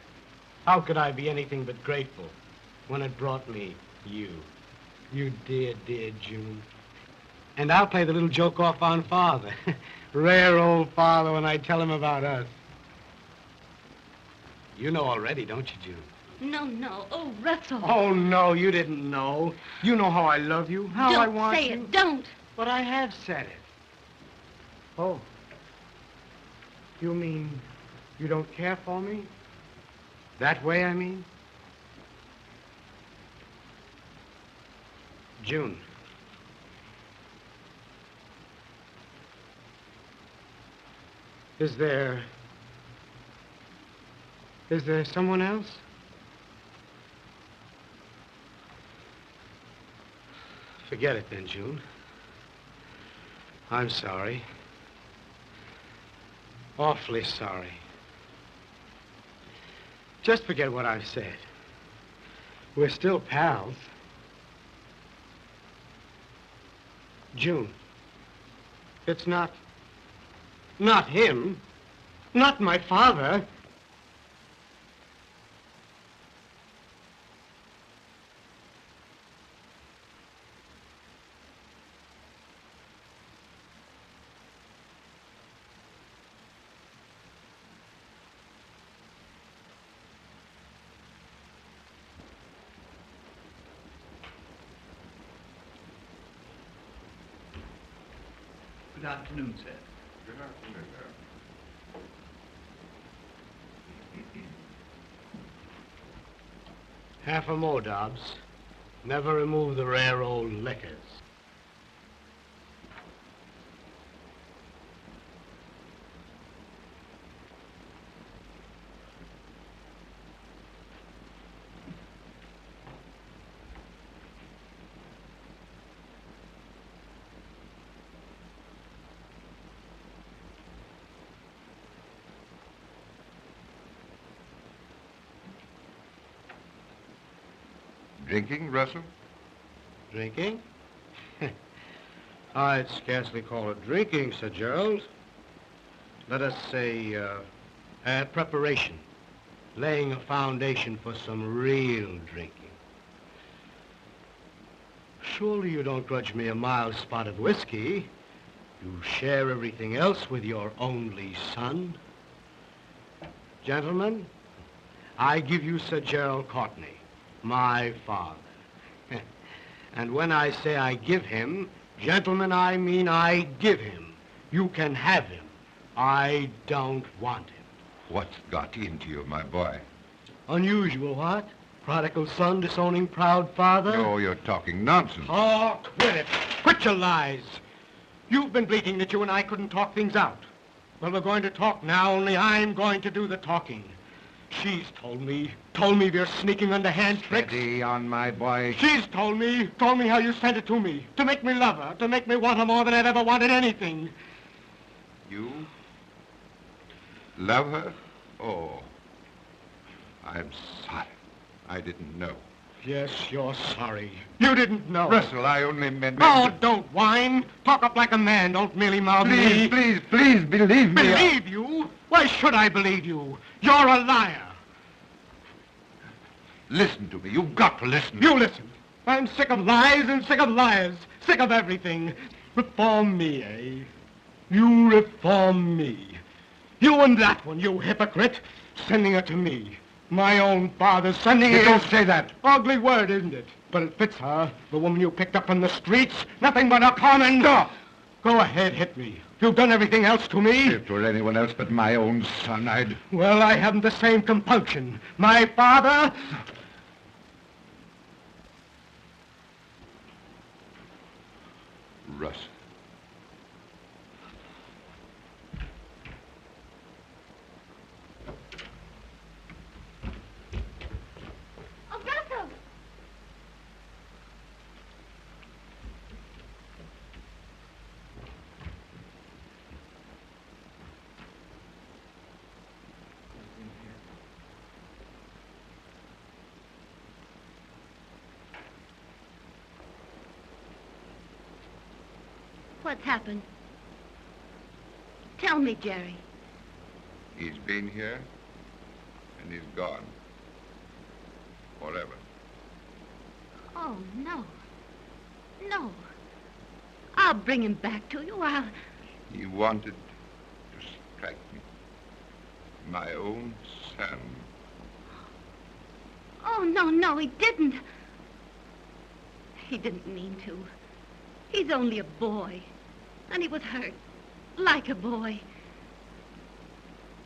F: How could I be anything but grateful when it brought me you? You dear, dear June. And I'll play the little joke off on Father. Rare old Father when I tell him about us. You know already, don't you, June?
G: No. Oh, Russell.
F: Oh, no, you didn't know. You know how I love you, how I want you.
G: Don't say it. Don't.
F: But I have said it. Oh. You mean you don't care for me? That way, I mean? June. Is Is there someone else? Forget it then, June. I'm sorry. Awfully sorry. Just forget what I've said. We're still pals. June, it's not him, not my father.
D: Good afternoon, sir.
C: Good afternoon, sir.
F: Half a more, Dobbs. Never remove the rare old liquors.
C: Drinking, Russell?
F: Drinking? I'd scarcely call it drinking, Sir Gerald. Let us say, preparation. Laying a foundation for some real drinking. Surely you don't grudge me a mild spot of whiskey. You share everything else with your only son. Gentlemen, I give you Sir Gerald Courtney, my father. And when I say I give him, gentlemen, I mean I give him. You can have him. I don't want him.
C: What's got into you, my boy?
F: Unusual, what? Prodigal son disowning proud father?
C: Oh, you're talking nonsense.
F: Oh, quit it. Quit your lies. You've been bleating that you and I couldn't talk things out. Well, we're going to talk now, only I'm going to do the talking. She's told me of your sneaking underhand tricks.
C: Steady on, my boy.
F: She's told me how you sent it to me, to make me love her, to make me want her more than I've ever wanted anything.
C: You love her? Oh, I'm sorry. I didn't know.
F: Yes, you're sorry. You didn't know.
C: Russell, I only meant...
F: Oh, don't whine. Talk up like a man. Don't merely mouth me.
C: Please, believe me.
F: Believe you? Why should I believe you? You're a liar.
C: Listen to me. You've got to listen.
F: You listen. I'm sick of lies and sick of liars. Sick of everything. Reform me, eh? You reform me. You and that one, you hypocrite. Sending her to me. My own father sending it.
C: Don't say that.
F: Ugly word, isn't it? But it fits her. The woman you picked up from the streets. Nothing but a common...
C: Stop.
F: Go ahead, hit me. You've done everything else to me.
C: If it were anyone else but my own son, I'd...
F: Well, I haven't the same compunction. My father...
C: Russ.
G: Oh, Russell! What's happened? Tell me, Jerry.
C: He's been here, and he's gone. Forever.
G: Oh, no. No. I'll bring him back to you.
C: He wanted to strike me. My own son.
G: Oh, no, he didn't. He didn't mean to. He's only a boy. And he was hurt. Like a boy.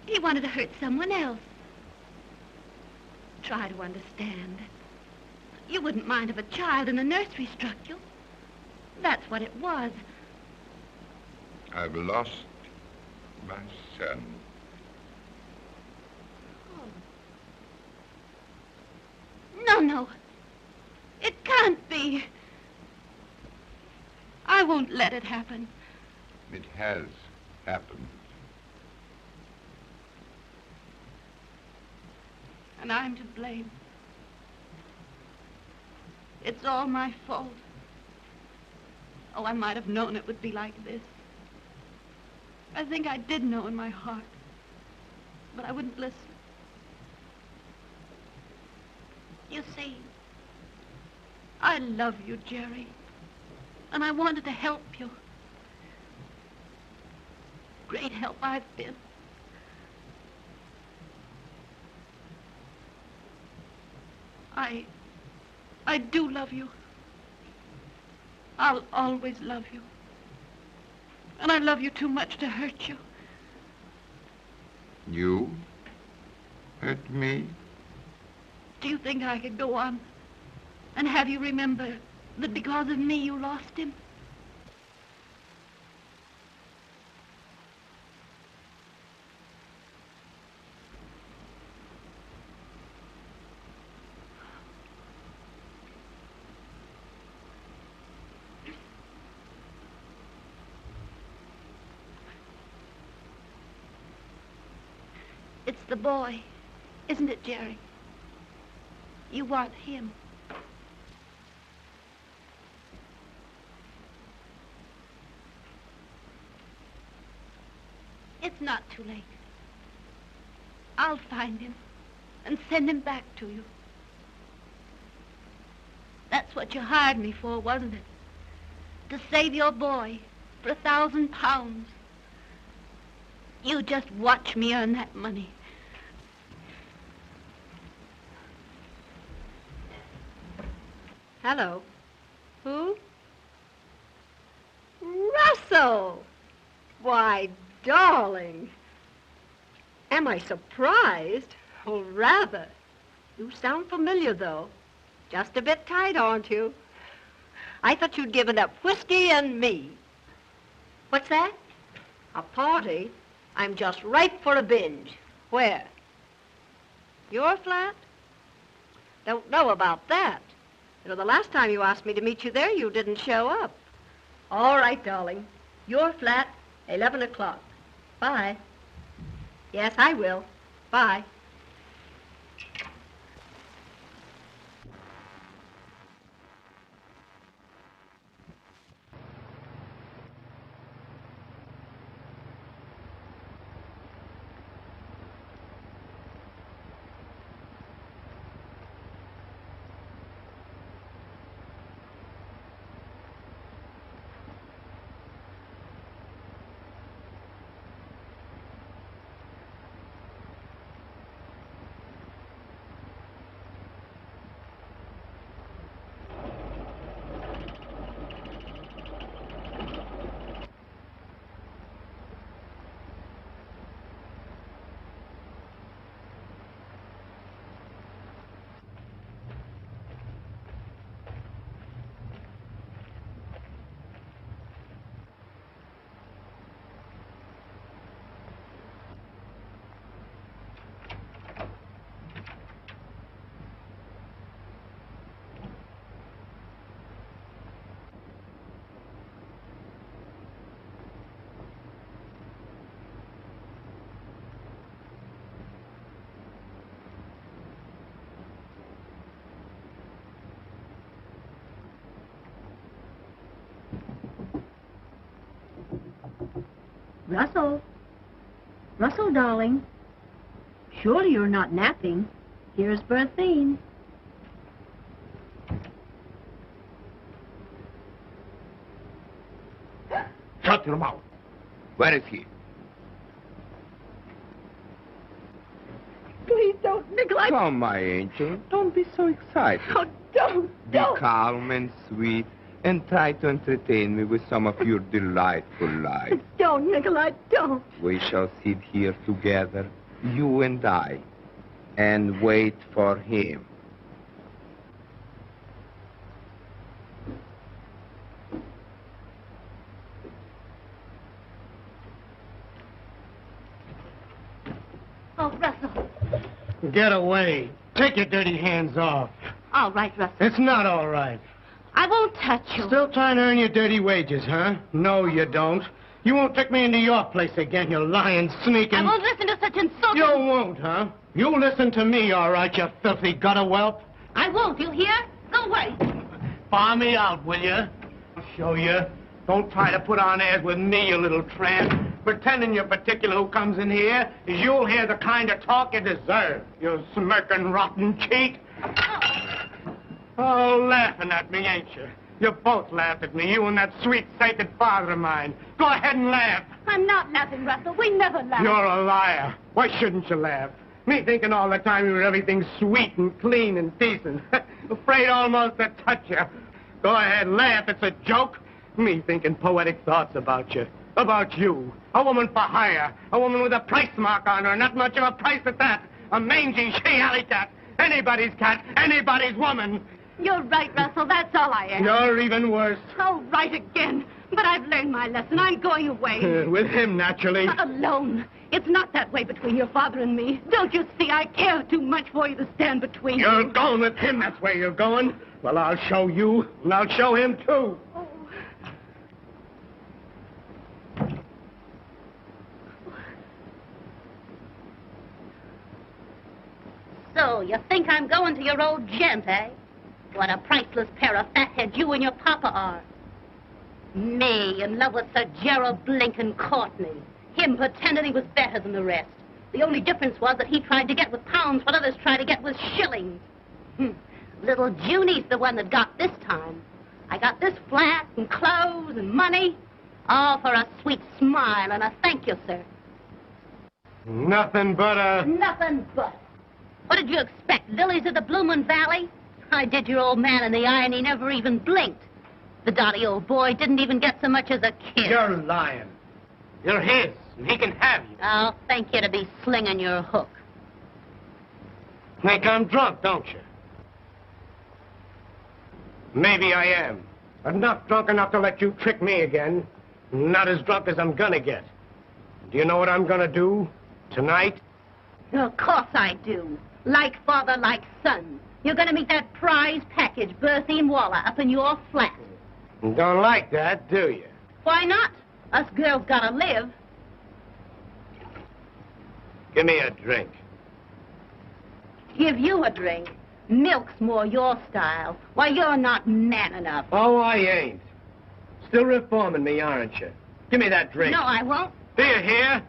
G: He wanted to hurt someone else. Try to understand. You wouldn't mind if a child in a nursery struck you. That's what it was.
C: I've lost my son.
G: Oh, no. It can't be. I won't let it happen.
C: It has happened.
G: And I'm to blame. It's all my fault. Oh, I might have known it would be like this. I think I did know in my heart. But I wouldn't listen. You see, I love you, Jerry. And I wanted to help you. Great help I've been. I do love you. I'll always love you. And I love you too much to hurt you.
C: You hurt me?
G: Do you think I could go on and have you remember that because of me you lost him? It's the boy, isn't it, Jerry? You want him. It's not too late. I'll find him and send him back to you. That's what you hired me for, wasn't it? To save your boy for £1,000. You just watch me earn that money.
E: Hello. Who? Russell! Why, darling. Am I surprised? Oh, rather. You sound familiar, though. Just a bit tight, aren't you? I thought you'd given up whiskey and me. What's that? A party? I'm just ripe for a binge. Where? Your flat? Don't know about that. You know, the last time you asked me to meet you there, you didn't show up. All right, darling. Your flat, 11 o'clock. Bye. Yes, I will. Bye.
I: Russell. Russell, darling. Surely you're not napping. Here's Berthine.
C: Shut your mouth. Where is he?
E: Please don't, Nikolai.
H: Come, my angel. Don't be so excited.
E: Oh, don't.
H: Be calm and sweet and try to entertain me with some of your delightful lies.
E: Don't, Nikolai, don't.
H: We shall sit here together, you and I, and wait for him.
G: Oh, Russell.
F: Get away. Take your dirty hands off.
G: All right, Russell.
F: It's not all right.
G: I won't touch you.
F: Still trying to earn your dirty wages, huh? No, you don't. You won't take me into your place again, you lying, sneaking...
G: I won't listen to such insulting...
F: You won't, huh? You listen to me, all right, you filthy gutter whelp.
G: I won't, you hear? Go away.
F: Bar me out, will you? I'll show you. Don't try to put on airs with me, you little tramp. Pretending you're particular who comes in here, is you'll hear the kind of talk you deserve, you smirking, rotten cheat. Oh, laughing at me, ain't you? You both laughed at me, you and that sweet, sainted father of mine. Go ahead and laugh.
G: I'm not laughing, Russell. We never laugh.
F: You're a liar. Why shouldn't you laugh? Me thinking all the time you were everything sweet and clean and decent. Afraid almost to touch you. Go ahead, laugh. It's a joke. Me thinking poetic thoughts about you. About you. A woman for hire. A woman with a price mark on her. Not much of a price at that. A mangy she-alley cat. Anybody's cat. Anybody's woman.
G: You're right, Russell. That's all I am.
F: You're even worse.
G: Oh, right again. But I've learned my lesson. I'm going away.
F: With him, naturally.
G: Alone. It's not that way between your father and me. Don't you see? I care too much for you to stand between
F: You're
G: you.
F: going with him. That's where you're going. Well, I'll show you. And I'll show him, too.
G: Oh. So, you think I'm going to your old gent, eh? What a priceless pair of fatheads you and your papa are. Me, in love with Sir Gerald Blinken Courtney. Him pretending he was better than the rest. The only difference was that he tried to get with pounds what others tried to get with shillings. Little Junie's the one that got this time. I got this flat and clothes and money. All for a sweet smile and a thank you, sir.
F: Nothing but a...
G: Nothing but. What did you expect, lilies of the Bloomin' Valley? I did your old man in the eye and he never even blinked. The dotty old boy didn't even get so much as a kiss.
F: You're lying. You're his, and he can have you.
G: I'll thank you to be slinging your hook.
F: Think I'm drunk, don't you? Maybe I am. But not drunk enough to let you trick me again. Not as drunk as I'm gonna get. Do you know what I'm gonna do tonight?
G: Of course I do. Like father, like son. You're gonna meet that prize package, Berthine Waller, up in your flat.
F: Don't like that, do you?
G: Why not? Us girls gotta live.
F: Give me a drink.
G: Give you a drink. Milk's more your style. Why, you're not man enough.
F: Oh, I ain't. Still reforming me, aren't you? Give me that drink.
G: No, I won't.
F: Do you hear?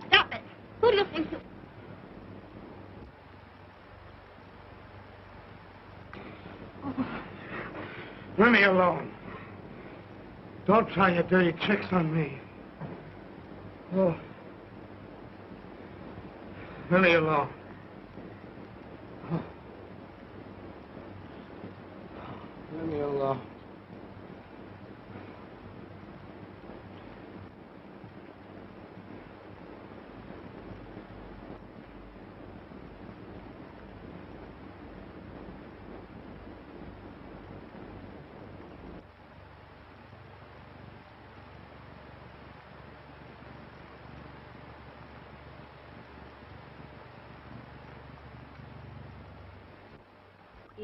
G: Stop it. Who do you think you...
F: Leave me alone. Don't try your dirty tricks on me. Oh. Leave me alone. Oh. Leave me alone.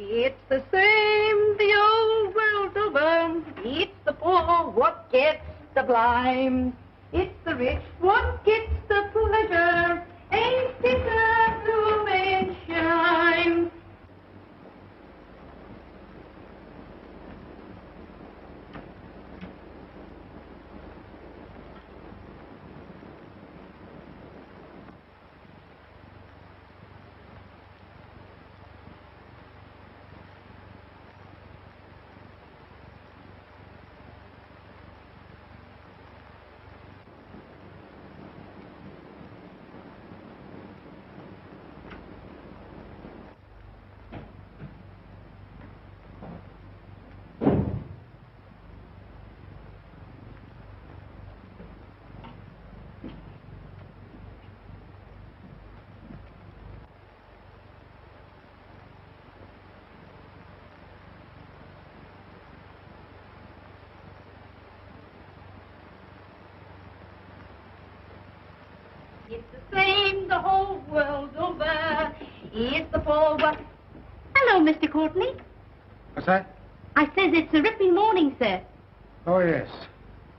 E: It's the same the old world over. It's the poor what gets the blame. It's the rich what gets the pleasure. Ain't it a blooming shame? It's the same the whole world over.
I: Here's the forward. Hello, Mr. Courtney.
F: What's that?
I: I says it's a ripping morning, sir.
F: Oh, yes.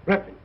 F: Ripping.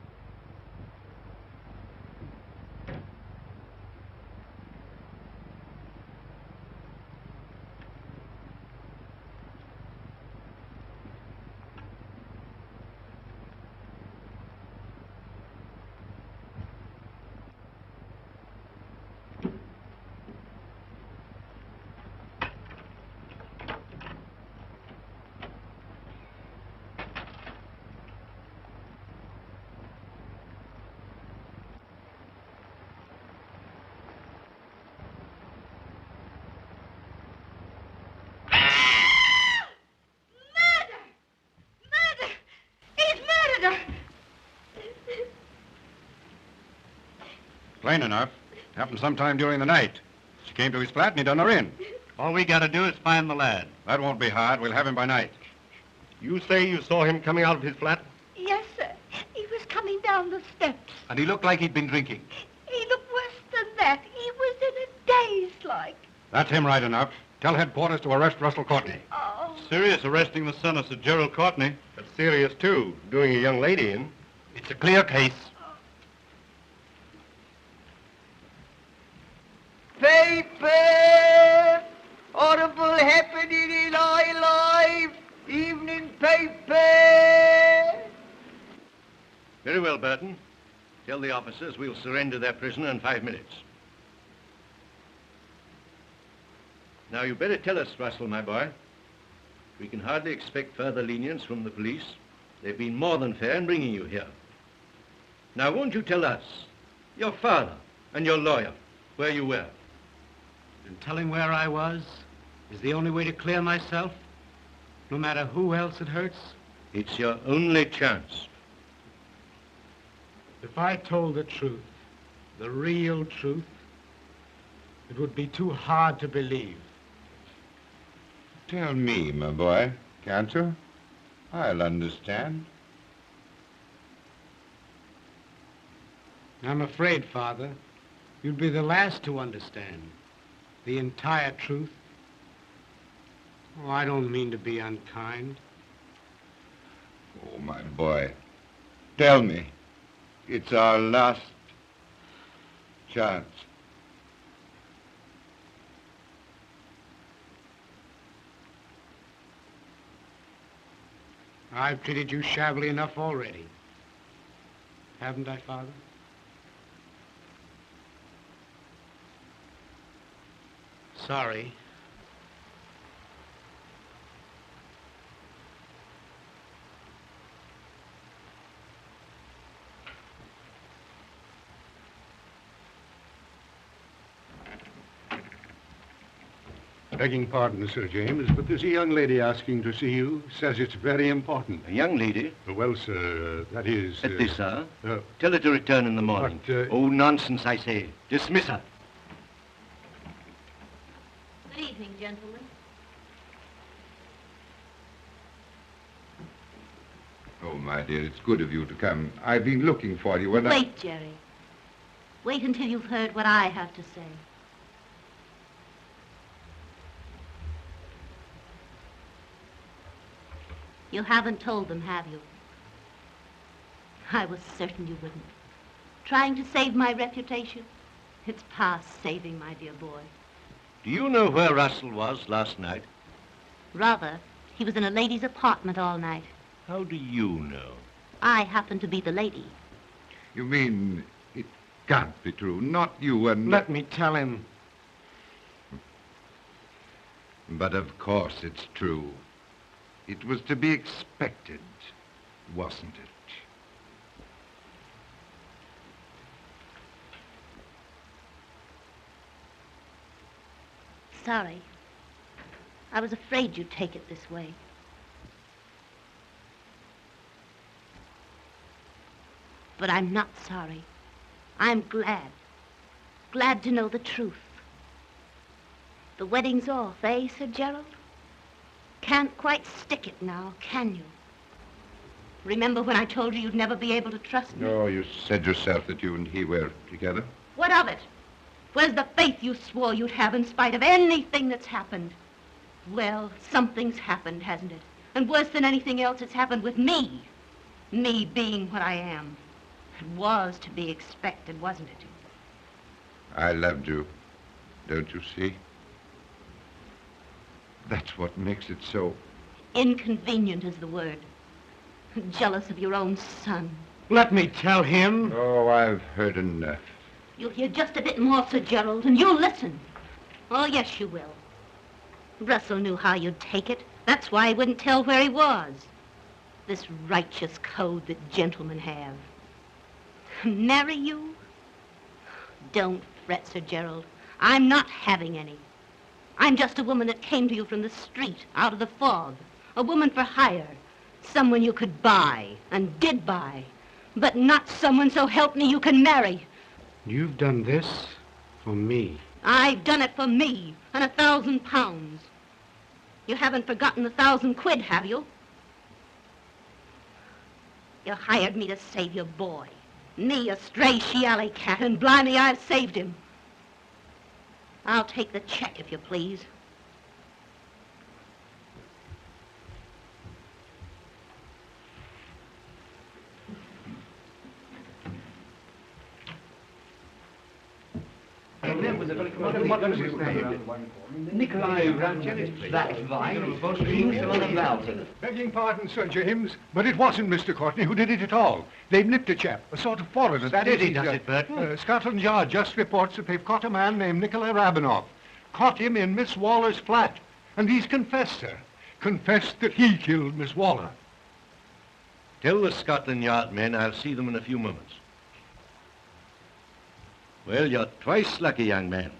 C: Plain enough. Happened sometime during the night. She came to his flat and he done her in.
B: All we gotta do is find the lad.
C: That won't be hard. We'll have him by night.
F: You say you saw him coming out of his flat?
J: Yes, sir. He was coming down the steps.
B: And he looked like he'd been drinking.
J: He looked worse than that. He was in a daze like.
C: That's him right enough. Tell headquarters to arrest Russell Courtney.
J: Oh.
B: Serious arresting the son of Sir Gerald Courtney.
F: That's serious, too. Doing a young lady in.
B: It's a clear case.
K: Paper! Horrible happening in our life! Evening paper!
A: Very well, Burton. Tell the officers we'll surrender their prisoner in 5 minutes. Now, you better tell us, Russell, my boy. We can hardly expect further lenience from the police. They've been more than fair in bringing you here. Now, won't you tell us, your father and your lawyer, where you were?
F: And telling where I was is the only way to clear myself, no matter who else it hurts.
A: It's your only chance.
F: If I told the truth, the real truth, it would be too hard to believe.
C: Tell me, my boy, can't you? I'll understand.
F: I'm afraid, Father, you'd be the last to understand the entire truth. Oh, I don't mean to be unkind.
C: Oh, my boy, tell me. It's our last chance.
F: I've treated you shabbily enough already. Haven't I, Father? Sorry.
L: Begging pardon, Sir James, but there's a young lady asking to see you. Says it's very important.
A: A young lady?
L: Well, sir, that is...
A: At this hour? Tell her to return in the morning.
L: But,
A: Oh, nonsense, I say. Dismiss her.
G: Good evening, gentlemen.
C: Oh, my dear, it's good of you to come. I've been looking for you.
G: Wait, Jerry. Wait until you've heard what I have to say. You haven't told them, have you? I was certain you wouldn't. Trying to save my reputation? It's past saving, my dear boy.
A: Do you know where Russell was last night?
G: Rather, he was in a lady's apartment all night.
A: How do you know?
G: I happen to be the lady.
C: You mean it can't be true? Not you and...
F: Let me tell him.
C: But of course it's true. It was to be expected, wasn't it?
G: Sorry. I was afraid you'd take it this way. But I'm not sorry. I'm glad. Glad to know the truth. The wedding's off, eh, Sir Gerald? Can't quite stick it now, can you? Remember when I told you you'd never be able to trust me?
C: No, you said yourself that you and he were together.
G: What of it? Where's the faith you swore you'd have in spite of anything that's happened? Well, something's happened, hasn't it? And worse than anything else, it's happened with me. Me being what I am. It was to be expected, wasn't it?
C: I loved you. Don't you see? That's what makes it so.
G: Inconvenient is the word. Jealous of your own son.
F: Let me tell him.
C: Oh, I've heard enough.
G: You'll hear just a bit more, Sir Gerald, and you'll listen. Oh, yes, you will. Russell knew how you'd take it. That's why he wouldn't tell where he was. This righteous code that gentlemen have. Marry you? Don't fret, Sir Gerald. I'm not having any. I'm just a woman that came to you from the street, out of the fog. A woman for hire. Someone you could buy, and did buy. But not someone, so help me, you can marry.
L: You've done this for me.
G: I've done it for me, and £1,000. You haven't forgotten the 1,000 quid, have you? You hired me to save your boy. Me, a stray she-alley cat, and blimey, I've saved him. I'll take the check, if you please.
B: Nikolai Rangelis. That's right. He's on the mountain.
L: Begging pardon, Sir James, but it wasn't Mr. Courtney who did it at all. They've nipped a chap, a sort of foreigner. That
F: Steady,
L: is,
F: does it, Burton?
L: Scotland Yard just reports that they've caught a man named Nikolai Rabinoff. Caught him in Miss Waller's flat. And he's confessed, sir. Confessed that he killed Miss Waller.
A: Tell the Scotland Yard men I'll see them in a few moments. Well, you're twice lucky, young man.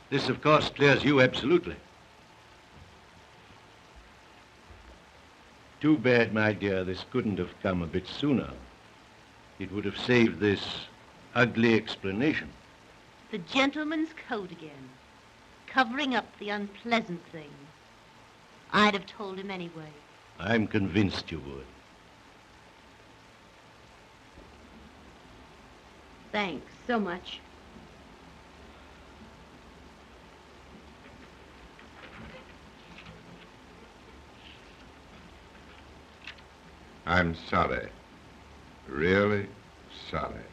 A: This, of course, clears you absolutely. Too bad, my dear, this couldn't have come a bit sooner. It would have saved this ugly explanation.
G: The gentleman's code again. Covering up the unpleasant thing. I'd have told him anyway.
A: I'm convinced you would.
G: Thanks so much.
C: I'm sorry. Really sorry.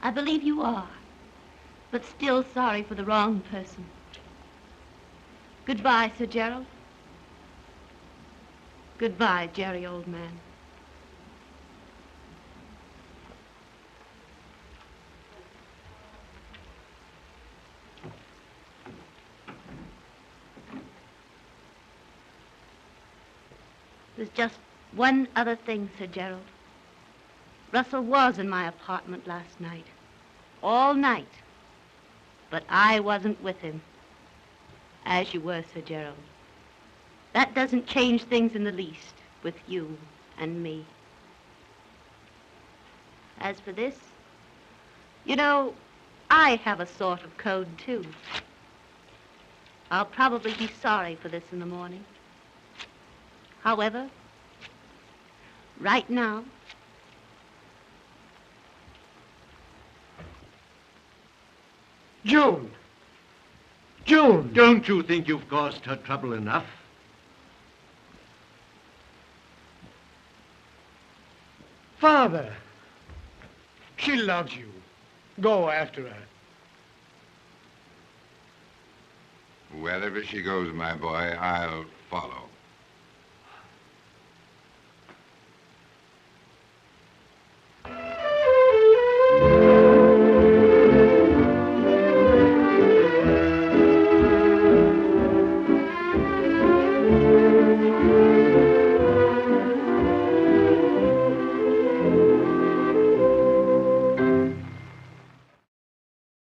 G: I believe you are, but still sorry for the wrong person. Goodbye, Sir Gerald. Goodbye, Jerry, old man. There's just one other thing, Sir Gerald. Russell was in my apartment last night. All night. But I wasn't with him. As you were, Sir Gerald. That doesn't change things in the least with you and me. As for this, you know, I have a sort of code, too. I'll probably be sorry for this in the morning. However, right now,
F: June! June!
A: Don't you think you've caused her trouble enough?
F: Father! She loves you. Go after her.
C: Wherever she goes, my boy, I'll follow.